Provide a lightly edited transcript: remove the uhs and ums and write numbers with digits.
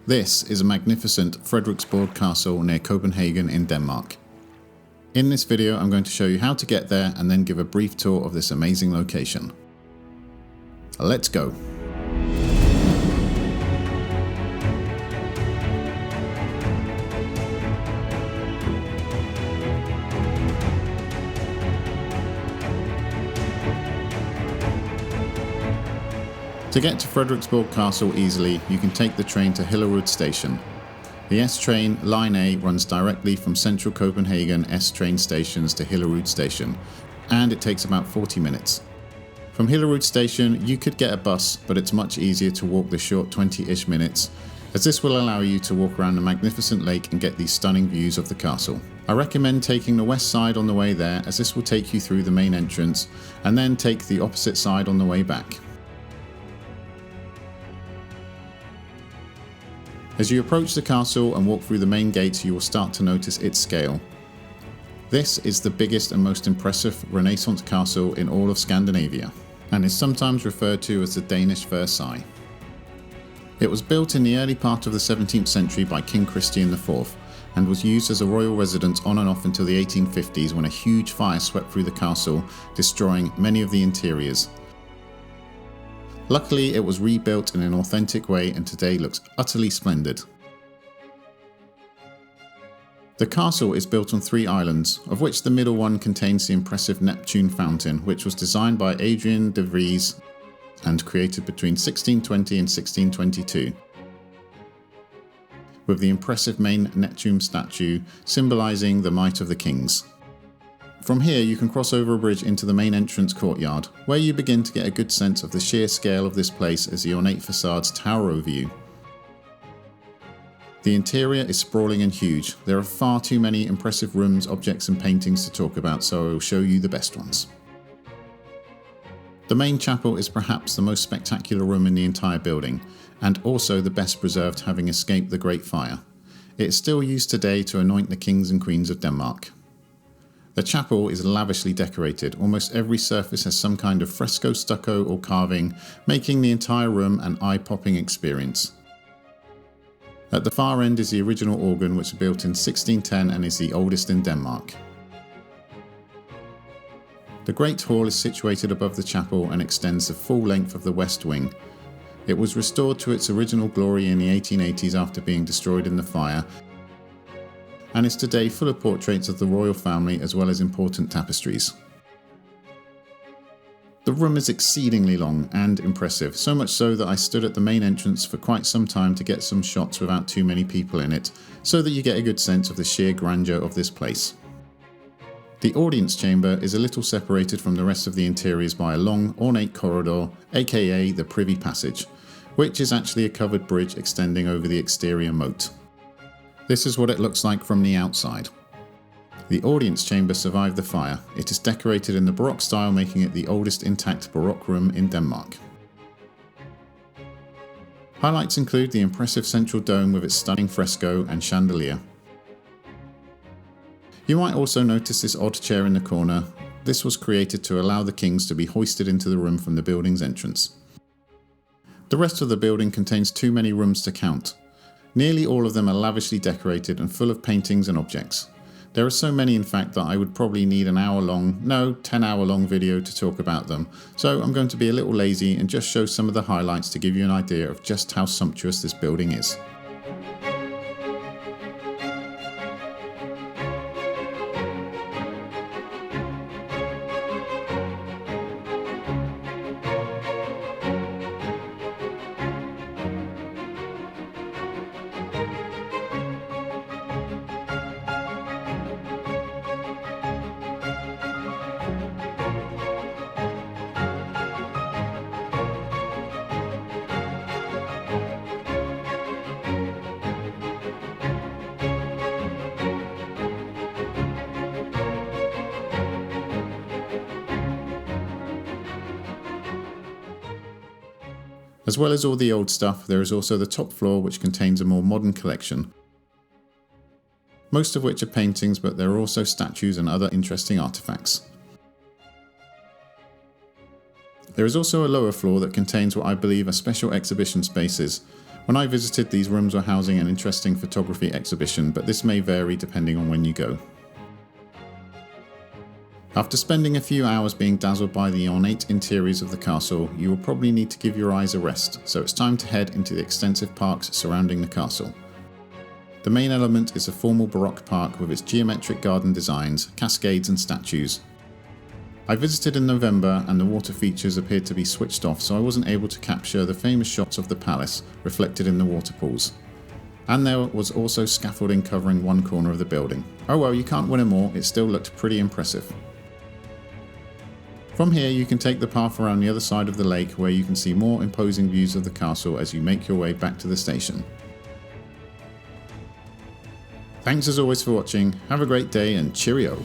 This is a magnificent Frederiksborg Castle near Copenhagen in Denmark. In this video I'm going to show you how to get there and then give a brief tour of this amazing location. Let's go! To get to Frederiksborg Castle easily, you can take the train to Hillerød station. The S-train Line A runs directly from central Copenhagen S-train stations to Hillerød station, and it takes about 40 minutes. From Hillerød station, you could get a bus, but it's much easier to walk the short 20-ish minutes, as this will allow you to walk around the magnificent lake and get these stunning views of the castle. I recommend taking the west side on the way there, as this will take you through the main entrance, and then take the opposite side on the way back. As you approach the castle and walk through the main gates, you will start to notice its scale. This is the biggest and most impressive Renaissance castle in all of Scandinavia, and is sometimes referred to as the Danish Versailles. It was built in the early part of the 17th century by King Christian IV, and was used as a royal residence on and off until the 1850s, when a huge fire swept through the castle, destroying many of the interiors. Luckily, it was rebuilt in an authentic way and today looks utterly splendid. The castle is built on 3 islands, of which the middle one contains the impressive Neptune fountain, which was designed by Adrian de Vries and created between 1620 and 1622, with the impressive main Neptune statue symbolising the might of the kings. From here you can cross over a bridge into the main entrance courtyard, where you begin to get a good sense of the sheer scale of this place as the ornate facades tower over you. The interior is sprawling and huge. There are far too many impressive rooms, objects and paintings to talk about, so I will show you the best ones. The main chapel is perhaps the most spectacular room in the entire building, and also the best preserved, having escaped the Great Fire. It is still used today to anoint the kings and queens of Denmark. The chapel is lavishly decorated. Almost every surface has some kind of fresco, stucco or carving, making the entire room an eye-popping experience. At the far end is the original organ, which was built in 1610 and is the oldest in Denmark. The Great Hall is situated above the chapel and extends the full length of the west wing. It was restored to its original glory in the 1880s after being destroyed in the fire, and is today full of portraits of the royal family as well as important tapestries. The room is exceedingly long and impressive, so much so that I stood at the main entrance for quite some time to get some shots without too many people in it, so that you get a good sense of the sheer grandeur of this place. The audience chamber is a little separated from the rest of the interiors by a long, ornate corridor, aka the Privy Passage, which is actually a covered bridge extending over the exterior moat. This is what it looks like from the outside. The audience chamber survived the fire. It is decorated in the Baroque style, making it the oldest intact Baroque room in Denmark. Highlights include the impressive central dome with its stunning fresco and chandelier. You might also notice this odd chair in the corner. This was created to allow the kings to be hoisted into the room from the building's entrance. The rest of the building contains too many rooms to count. Nearly all of them are lavishly decorated and full of paintings and objects. There are so many in fact that I would probably need an 10-hour-long video to talk about them, so I'm going to be a little lazy and just show some of the highlights to give you an idea of just how sumptuous this building is. As well as all the old stuff, there is also the top floor, which contains a more modern collection, most of which are paintings, but there are also statues and other interesting artifacts. There is also a lower floor that contains what I believe are special exhibition spaces, When I visited, these rooms were housing an interesting photography exhibition, but this may vary depending on when you go. After spending a few hours being dazzled by the ornate interiors of the castle, you will probably need to give your eyes a rest, so it's time to head into the extensive parks surrounding the castle. The main element is a formal Baroque park with its geometric garden designs, cascades and statues. I visited in November and the water features appeared to be switched off, so I wasn't able to capture the famous shots of the palace reflected in the water pools. And there was also scaffolding covering one corner of the building. Oh well, you can't win them all, it still looked pretty impressive. From here you can take the path around the other side of the lake where you can see more imposing views of the castle as you make your way back to the station. Thanks as always for watching, have a great day and cheerio!